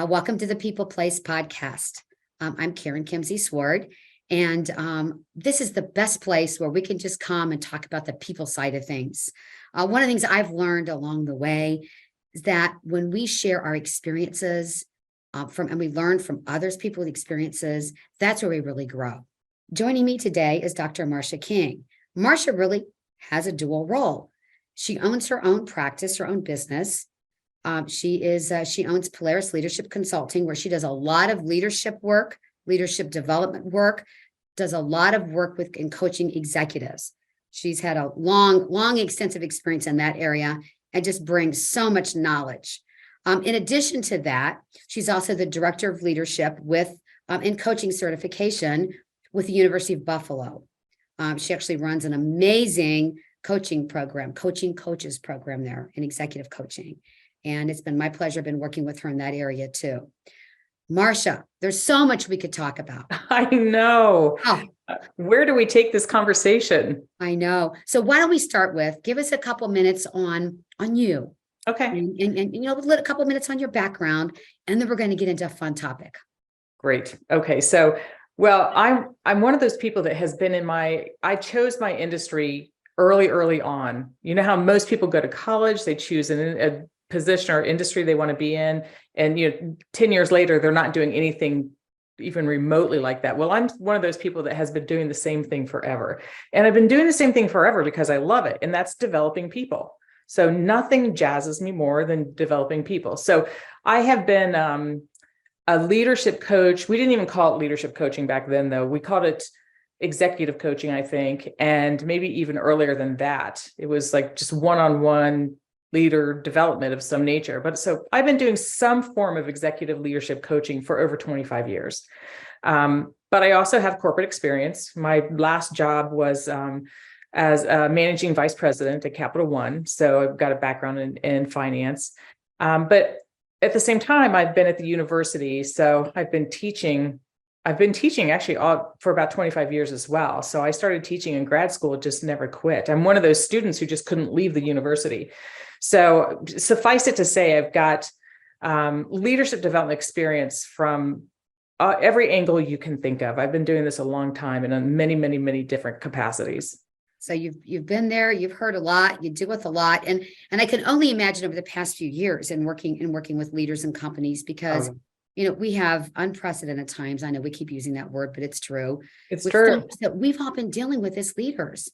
Welcome to the People Place podcast. I'm Karen Kimsey Sword, and this is the best place where we can just come and talk about the people side of things. One of the things I've learned along the way is that when we share our experiences and we learn from others, people's experiences, that's where we really grow. Joining me today is Dr. Marsha King. Marsha really has a dual role. She owns her own practice, her own business. She owns Polaris Leadership Consulting, where she does a lot of leadership work, leadership development work, does a lot of work in coaching executives. She's had a long, extensive experience in that area and just brings so much knowledge. In addition to that, she's also the director of leadership in coaching certification with the University of Buffalo. She actually runs an amazing coaching program, coaching coaches program there in executive coaching. And it's been my pleasure. I've been working with her in that area too. Marsha, there's so much we could talk about. I know. Oh, where do we take this conversation? I know. So why don't we start with, give us a couple minutes on you. Okay. And a couple minutes on your background, and then we're going to get into a fun topic. Great. Okay. So, well, I'm one of those people that has been I chose my industry early on. You know how most people go to college, they choose a position or industry they want to be in. And, 10 years later, they're not doing anything even remotely like that. Well, I'm one of those people that has been doing the same thing forever. And I've been doing the same thing forever because I love it. And that's developing people. So nothing jazzes me more than developing people. So I have been a leadership coach. We didn't even call it leadership coaching back then, though. We called it executive coaching, I think. And maybe even earlier than that. It was like just one-on-one leader development of some nature. But so I've been doing some form of executive leadership coaching for over 25 years. But I also have corporate experience. My last job was as a managing vice president at Capital One. So I've got a background in finance. But at the same time, I've been at the university. So I've been teaching actually for about 25 years as well. So I started teaching in grad school, just never quit. I'm one of those students who just couldn't leave the university. So suffice it to say, I've got leadership development experience from every angle you can think of. I've been doing this a long time and in many different capacities. So you've been there, you've heard a lot, you deal with a lot. And I can only imagine over the past few years in working with leaders and companies, because we have unprecedented times. I know we keep using that word, but it's true. It's true that we've all been dealing with as leaders.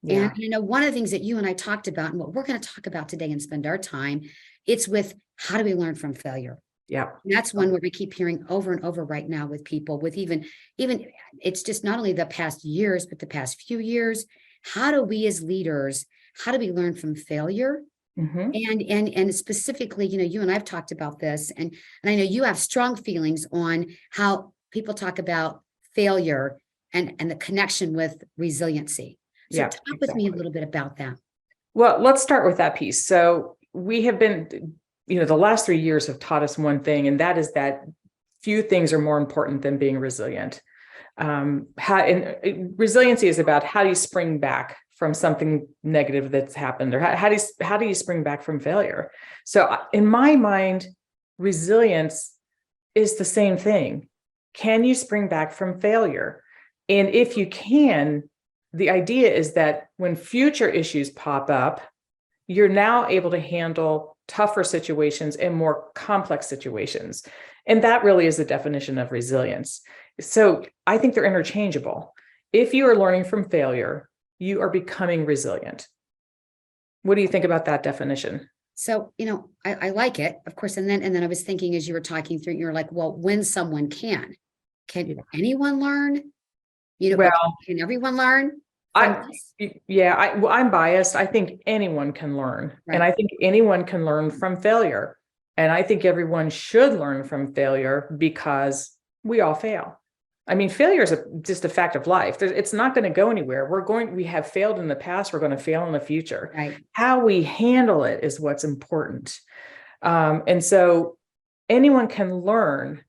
Yeah. And one of the things that you and I talked about, and what we're going to talk about today and spend our time, it's with how do we learn from failure? Yeah. And that's one where we keep hearing over and over right now with people, with even it's just not only the past years, but the past few years. How do we as leaders, how do we learn from failure? Mm-hmm. And specifically, you and I've talked about this, and I know you have strong feelings on how people talk about failure and the connection with resiliency. So talk with me a little bit about that. Well, let's start with that piece. So we have been, the last 3 years have taught us one thing, and that is that few things are more important than being resilient. Resiliency is about how do you spring back from something negative that's happened, or how do you spring back from failure? So in my mind, resilience is the same thing. Can you spring back from failure? And if you can, the idea is that when future issues pop up, you're now able to handle tougher situations and more complex situations. And that really is the definition of resilience. So I think they're interchangeable. If you are learning from failure, you are becoming resilient. What do you think about that definition? So, I like it, of course. And then I was thinking as you were talking through, you're like, well, when someone can anyone learn? Can everyone learn? I'm biased. I think anyone can learn. Right. And I think anyone can learn from failure. And I think everyone should learn from failure because we all fail. I mean, failure is just a fact of life. It's not going to go anywhere. We have failed in the past. We're going to fail in the future. Right. How we handle it is what's important. And so anyone can learn,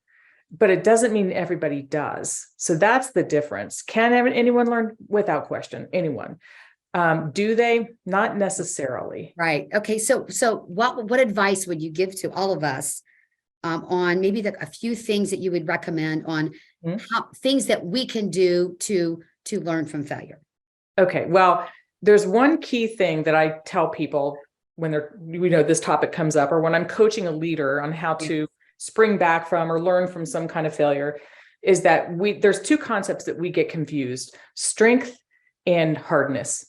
but it doesn't mean everybody does. So that's the difference. Can anyone learn? Without question, anyone. Do they? Not necessarily. Right. Okay. So what advice would you give to all of us on maybe a few things that you would recommend on things that we can do to learn from failure. Okay. Well, there's one key thing that I tell people when this topic comes up, or when I'm coaching a leader on how to spring back from or learn from some kind of failure, is that there's two concepts that we get confused: strength and hardness.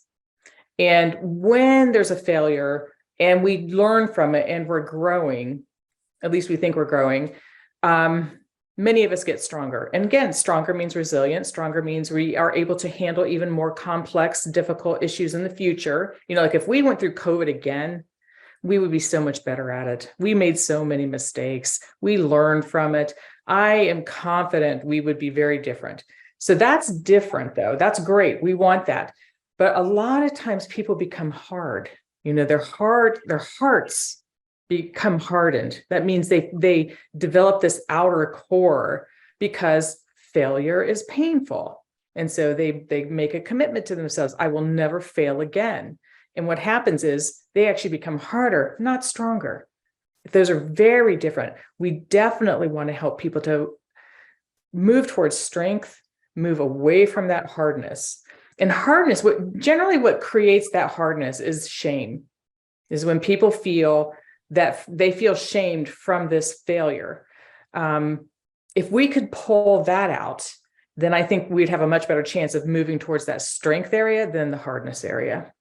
And when there's a failure and we learn from it and we're growing, at least we think we're growing, many of us get stronger. And again, stronger means resilient. Stronger means we are able to handle even more complex, difficult issues in the future. Like if we went through COVID again, we would be so much better at it. We made so many mistakes. We learned from it. I am confident we would be very different. So that's different, though. That's great. We want that. But a lot of times people become hard. Their hearts become hardened. That means they develop this outer core because failure is painful. And so they make a commitment to themselves: I will never fail again. And what happens is they actually become harder, not stronger. Those are very different. We definitely want to help people to move towards strength, move away from that hardness. And hardness, what creates that hardness is shame, is when people feel that they feel shamed from this failure. If we could pull that out, then I think we'd have a much better chance of moving towards that strength area than the hardness area.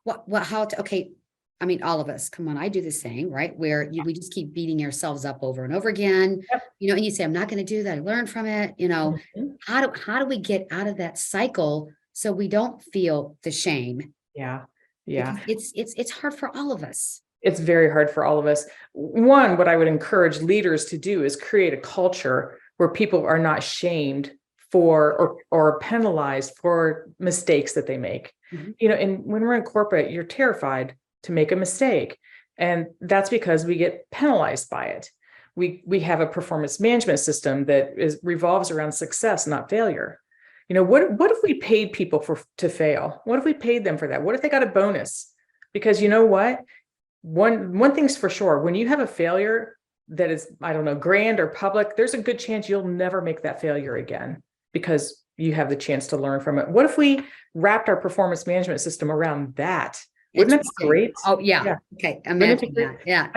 Okay. I mean, all of us, come on, I do this thing, right? Where we just keep beating ourselves up over and over again, Yep. And you say, I'm not going to do that. I learned from it. How do we get out of that cycle so we don't feel the shame? Yeah. Because it's hard for all of us. It's very hard for all of us. One, what I would encourage leaders to do is create a culture where people are not shamed for or penalized for mistakes that they make. And when we're in corporate, you're terrified to make a mistake. And that's because we get penalized by it. We have a performance management system that revolves around success, not failure. What if we paid people to fail? What if we paid them for that? What if they got a bonus? Because you know what? One thing's for sure: when you have a failure that is, I don't know, grand or public, there's a good chance you'll never make that failure again because you have the chance to learn from it. What if we wrapped our performance management system around that? Wouldn't that be great? Oh, yeah. Okay. Imagine that. Yeah.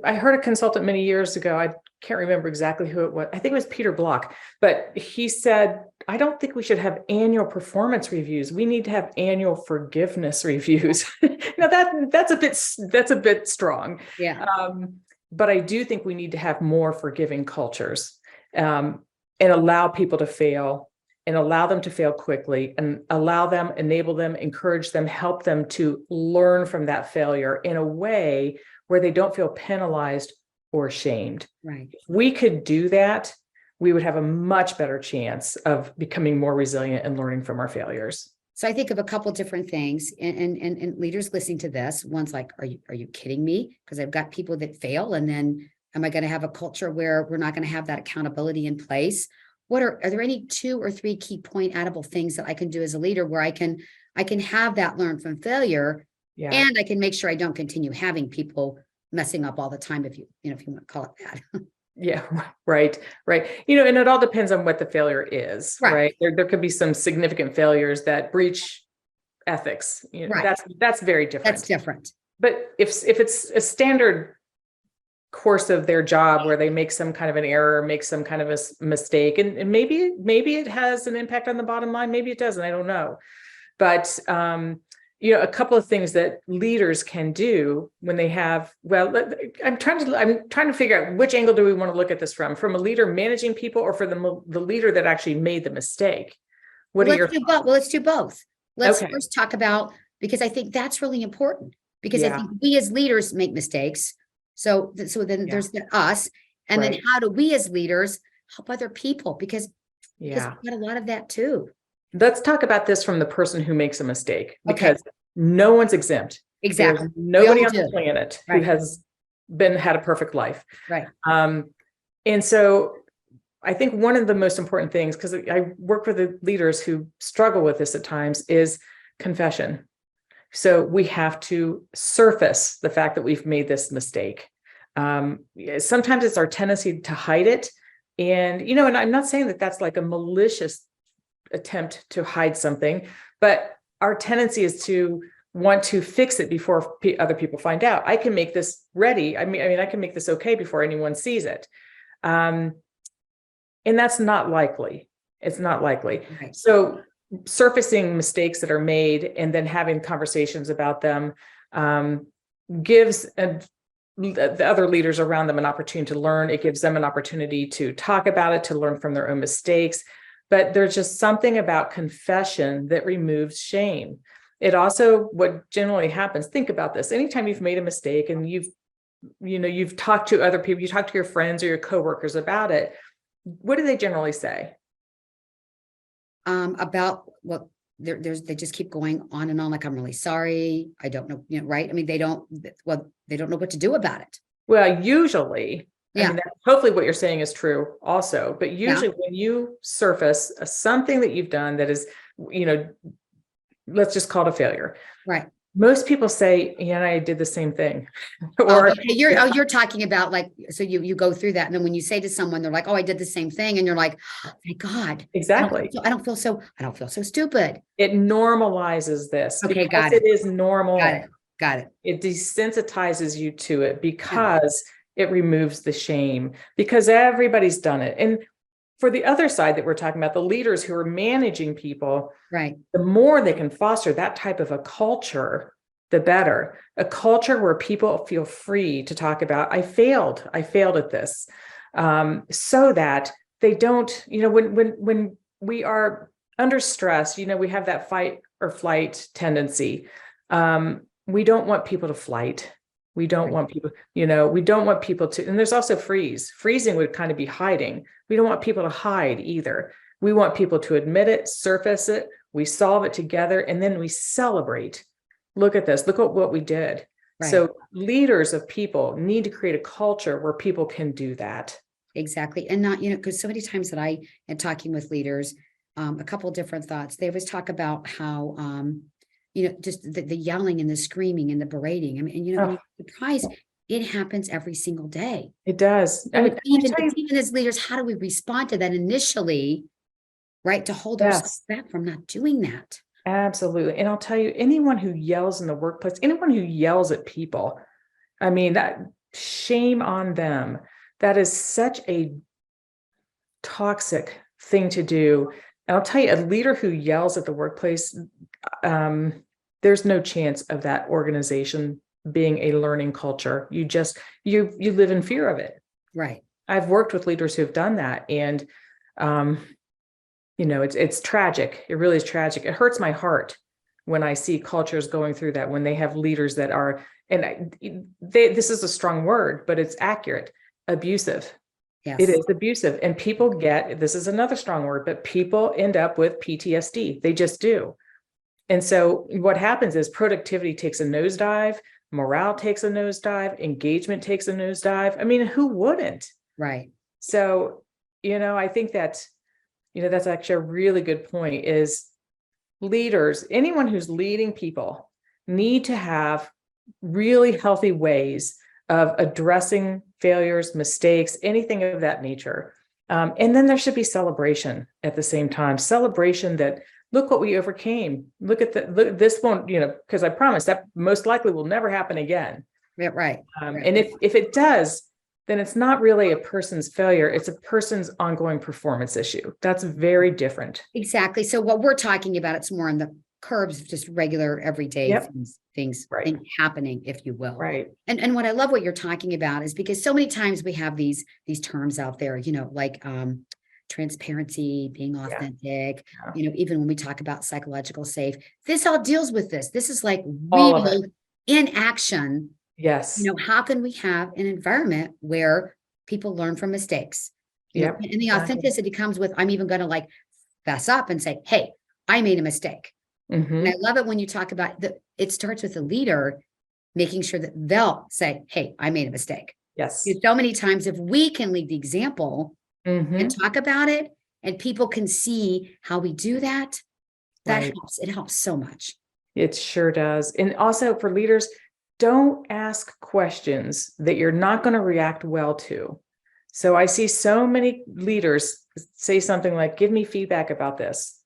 I heard a consultant many years ago. I can't remember exactly who it was. I think it was Peter Block, but he said, I don't think we should have annual performance reviews. We need to have annual forgiveness reviews. Now that's a bit strong. Yeah. But I do think we need to have more forgiving cultures, and allow people to fail, and allow them to fail quickly, and enable them, encourage them, help them to learn from that failure in a way where they don't feel penalized or shamed. Right. If we could do that, we would have a much better chance of becoming more resilient and learning from our failures. So I think of a couple different things, and leaders listening to this. One's like, are you kidding me? Because I've got people that fail, and then am I going to have a culture where we're not going to have that accountability in place? Are there any 2 or 3 key point-outable things that I can do as a leader where I can have that learn from failure, and I can make sure I don't continue having people messing up all the time, if you want to call it that. Yeah, right. And it all depends on what the failure is, right? There could be some significant failures that breach ethics. That's very different. That's different. But if it's a standard course of their job where they make some kind of an error, make some kind of a mistake, and maybe it has an impact on the bottom line, maybe it doesn't, I don't know. But a couple of things that leaders can do when they have, I'm trying to figure out which angle do we want to look at this from a leader managing people, or for the leader that actually made the mistake. Let's do both. Let's first talk about, because I think that's really important, because I think we as leaders make mistakes. So then there's us, and then how do we as leaders help other people? Because we've got a lot of that too. Let's talk about this from the person who makes a mistake, because no one's exempt. Exactly. There's nobody on the planet who has had a perfect life. Right. And so I think one of the most important things, because I work with the leaders who struggle with this at times, is confession. So we have to surface the fact that we've made this mistake. Sometimes it's our tendency to hide it. And, and I'm not saying that that's like a malicious attempt to hide something, but our tendency is to want to fix it before other people find out. I can make this ready. I mean, I can make this okay before anyone sees it. And that's not likely. It's not likely. Right. So surfacing mistakes that are made and then having conversations about them gives the other leaders around them an opportunity to learn. It gives them an opportunity to talk about it, to learn from their own mistakes. But there's just something about confession that removes shame. It also, what generally happens, think about this. Anytime you've made a mistake and you've talked to other people, you talk to your friends or your coworkers about it, what do they generally say? About what they just keep going on and on, like, I'm really sorry. I don't know, right? I mean, they don't know what to do about it. Well, usually, yeah. I mean, hopefully what you're saying is true also, but usually when you surface something that you've done that is, let's just call it a failure. Right. Most people say, yeah, I did the same thing. Or okay. You're talking about, like, so you go through that. And then when you say to someone, they're like, oh, I did the same thing. And you're like, oh, thank God. Exactly. I don't feel so stupid. It normalizes this. Okay. Because Got it. It is normal. Got it. It desensitizes you to it because it removes the shame, because everybody's done it. And for the other side that we're talking about, the leaders who are managing people, right, the more they can foster that type of a culture, the better. A culture where people feel free to talk about, I failed at this, so that they don't, when we are under stress, we have that fight or flight tendency. We don't want people to flight. We don't want people, we don't want people to, and there's also freeze. Freezing would kind of be hiding. We don't want people to hide either. We want people to admit it, surface it, we solve it together, and then we celebrate. Look at this, look at what we did. Right. So leaders of people need to create a culture where people can do that. Exactly. And not, because so many times that I am talking with leaders, a couple of different thoughts. They always talk about how, just the yelling and the screaming and the berating. I mean, and when you're surprised, it happens every single day. It does. So even as leaders, how do we respond to that initially, right? To hold ourselves back from not doing that. Absolutely. And I'll tell you, anyone who yells in the workplace, anyone who yells at people, I mean, that shame on them. That is such a toxic thing to do. And I'll tell you, a leader who yells at the workplace, there's no chance of that organization being a learning culture. You live in fear of it. Right. I've worked with leaders who have done that. And, it's tragic. It really is tragic. It hurts my heart when I see cultures going through that, when they have leaders that are, this is a strong word, but it's accurate, abusive. Yes. It is abusive. And people this is another strong word, but people end up with PTSD. They just do. And so what happens is productivity takes a nosedive, morale takes a nosedive, engagement takes a nosedive. I mean, who wouldn't? Right. So, I think that, that's actually a really good point, is leaders, anyone who's leading people, need to have really healthy ways of addressing failures, mistakes, anything of that nature. And then there should be celebration at the same time. Celebration that, look what we overcame. Look, this won't, because I promise that most likely will never happen again. Yeah, right. And if it does, then it's not really a person's failure. It's a person's ongoing performance issue. That's very different. Exactly. So what we're talking about, it's more on the curbs of just regular everyday things happening, if you will. Right. And what I love what you're talking about is because so many times we have these terms out there, like transparency, being authentic, even when we talk about psychological safe, this all deals with this. This is like real in action. Yes. How can we have an environment where people learn from mistakes? And the authenticity comes with, I'm even going to fess up and say, hey, I made a mistake. Mm-hmm. And I love it when you talk about it starts with the leader making sure that they'll say, hey, I made a mistake. Yes. Because so many times if we can lead the example and talk about it and people can see how we do that, that helps. It helps so much. It sure does. And also for leaders, don't ask questions that you're not going to react well to. So I see so many leaders say something like, give me feedback about this.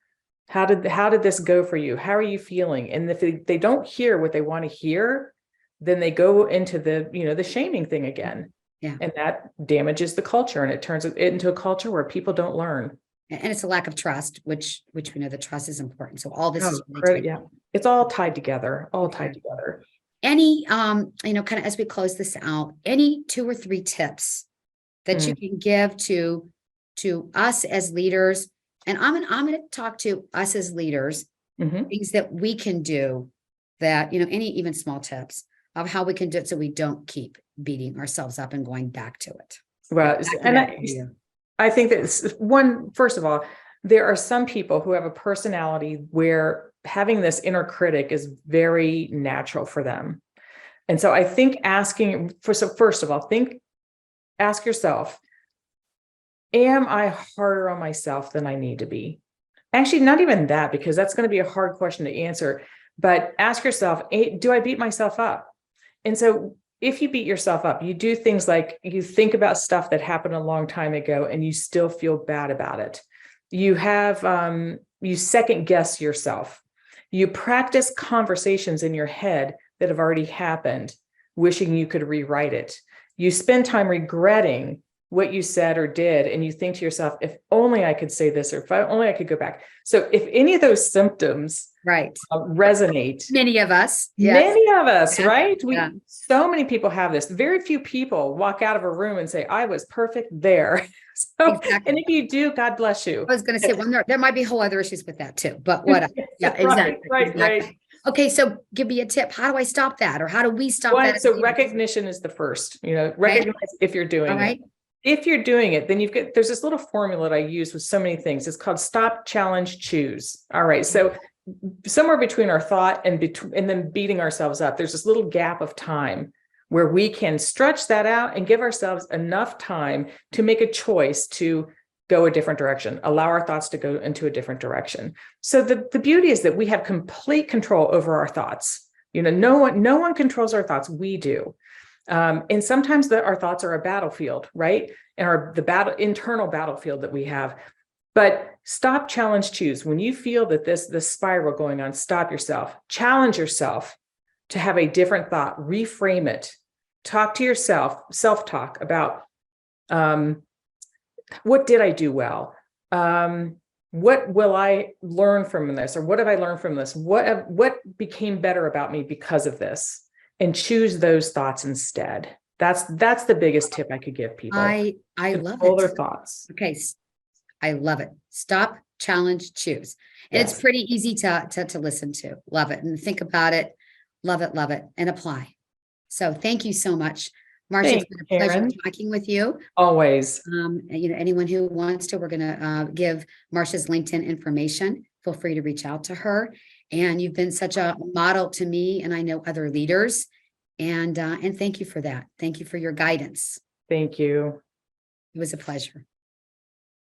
How did this go for you? How are you feeling? And if they don't hear what they want to hear, then they go into the shaming thing again. Yeah. And that damages the culture, and it turns it into a culture where people don't learn. And it's a lack of trust, which we know that trust is important. So all this is really great. Yeah. It's all tied together, Any, kind of as we close this out, any 2 or 3 tips that you can give to us as leaders? And I'm going to talk to us as leaders, things that we can do that, any even small tips of how we can do it so we don't keep beating ourselves up and going back to it. Well, I think that first of all, there are some people who have a personality where having this inner critic is very natural for them. And so I think first of all, ask yourself, am I harder on myself than I need to be? Actually, not even that, because that's going to be a hard question to answer, but ask yourself, do I beat myself up? And so if you beat yourself up, you do things like you think about stuff that happened a long time ago and you still feel bad about it. You you second guess yourself. You practice conversations in your head that have already happened, wishing you could rewrite it. You spend time regretting what you said or did, and you think to yourself, if only I could say this, or if only I could go back. So if any of those symptoms resonate, many of us, right? So many people have this. Very few people walk out of a room and say, I was perfect there. And if you do, God bless you. I was going to say, well, there might be whole other issues with that too, but what? Yeah, exactly. Right. Okay, so give me a tip. How do I stop that? Or how do we stop that? So recognition is the first, recognize if you're doing it. If you're doing it, then there's this little formula that I use with so many things. It's called stop, challenge, choose. All right. So somewhere between our thought and then beating ourselves up, there's this little gap of time where we can stretch that out and give ourselves enough time to make a choice to go a different direction, allow our thoughts to go into a different direction. So the beauty is that we have complete control over our thoughts. No one controls our thoughts. We do. And sometimes our thoughts are a battlefield, right? And the internal battlefield that we have. But stop, challenge, choose. When you feel that this spiral going on, stop yourself, challenge yourself to have a different thought, reframe it, talk to yourself, self-talk about what did I do well? What will I learn from this? Or what have I learned from this? What became better about me because of this? And choose those thoughts instead. That's the biggest tip I could give people. I love all it. Their thoughts. Okay. I love it. Stop, challenge, choose. And It's pretty easy to listen to. Love it. And think about it. Love it, and apply. So thank you so much, Marsha. It's been a pleasure talking with you. Always. Anyone who wants to, we're going to give Marsha's LinkedIn information. Feel free to reach out to her. And you've been such a model to me, and I know other leaders. And thank you for that. Thank you for your guidance. Thank you. It was a pleasure.